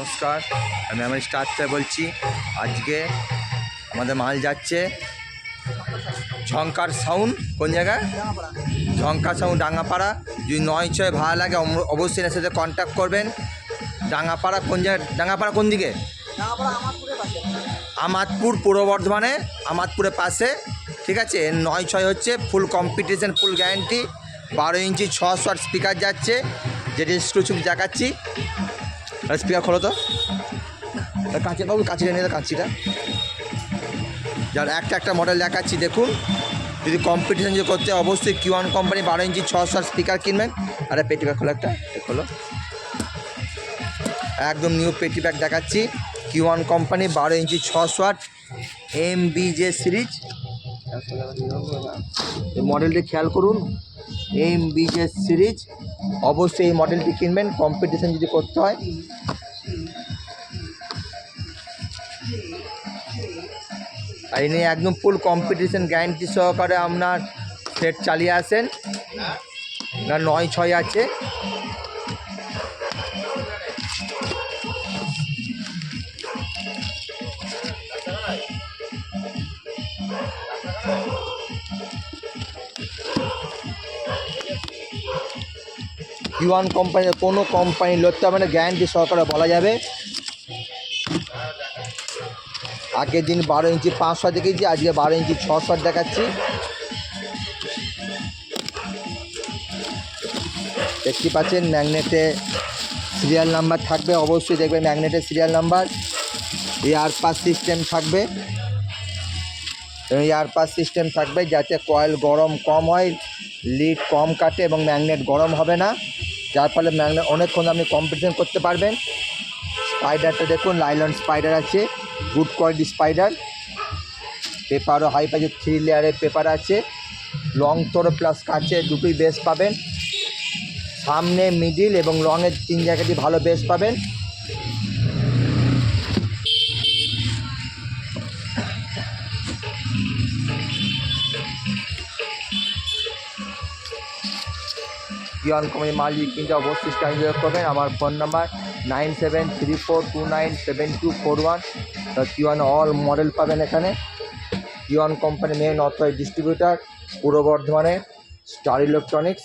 নমস্কার, আমি আমার স্টার থেকে বলছি। আজকে আমাদের মাল যাচ্ছে ঝঙ্কার সাউন্ড। কোন জায়গায়? ঝঙ্কার সাউন্ড ডাঙ্গাপাড়া। যদি ৯-৬ ভাড়া লাগে অবশ্যই এর সাথে কন্ট্যাক্ট করবেন। ডাঙ্গাপাড়া কোন জায়গায়? ডাঙ্গাপাড়া কোন দিকে? আমাদপুর, পূর্ব বর্ধমানে আমাদপুরের পাশে। ঠিক আছে, ৯-৬ হচ্ছে ফুল কম্পিটিশন, ফুল গ্যারেন্টি। 12 ইঞ্চি 600 স্পিকার যাচ্ছে, যেটা এক্সক্লুসিভ দেখাচ্ছি। স্পিকার খোলো তো, কাঁচি বাবু, কাঁচিটা নিয়ে কাঁচিটা। যার একটা মডেল দেখাচ্ছি, দেখুন। যদি কম্পিটিশন যে করতে অবশ্যই কিওয়ান কোম্পানি 12 ইঞ্চি 600 স্পিকার কিনবেন। আরে পেটি ব্যাগ খোলো, একটা খোলো। একদম নিউ পেটি ব্যাগ দেখাচ্ছি, কিওয়ান কোম্পানি 12 ইঞ্চি 600 MBJ সিরিজ। এই মডেলটি খেয়াল করুন, MBJ সিরিজ। অবশ্যই এই মডেলটি কিনবেন কম্পিটিশন যদি করতে হয়। আর এনে একদম ফুল কম্পিটিশন গ্যারান্টি সহকারে আপনার সেট চালিয়ে আসেন। না ৯-৬ আছে। কিওয়ান কোম্পানির কোনো কোম্পানি লড়তে হবে না, গ্যারান্টি সহকারে বলা যাবে। আগের দিন 12 ইঞ্চি 500 দেখেছি, আজকে 12 ইঞ্চি 600 দেখাচ্ছি। দেখতে পাচ্ছেন ম্যাগনেটে সিরিয়াল নাম্বার থাকবে, অবশ্যই দেখবেন ম্যাগনেটের serial number. Air pass system থাকবে, এয়ার পাস সিস্টেম থাকবে যাতে কয়েল গরম কম হয়, লিড কম কাটে এবং ম্যাগনেট গরম হবে না, যার ফলে ম্যাগনেট অনেকক্ষণ আপনি কম্পিটিশন করতে পারবেন। স্পাইডারটা দেখুন, লাইলন স্পাইডার আছে, গুড কোয়ালিটি স্পাইডার। পেপারও হাই পাচ্ছে, 3 লেয়ারের পেপার আছে। লং তোর প্লাস কাছে দুটোই বেস পাবেন। সামনে, মিডিল এবং লংয়ের 3 জায়গাটি ভালো বেস পাবেন। কিওয়ান কোম্পানি মাল কিনতে অবশ্যই স্টাইল করবেন। আমার ফোন নাম্বার 9734297241। কিওয়ান অল মডেল পাবেন এখানে। কিওয়ান কোম্পানি মেন অথরাইজড ডিস্ট্রিবিউটার পূর্ব বর্ধমানে, স্টার ইলেকট্রনিক্স।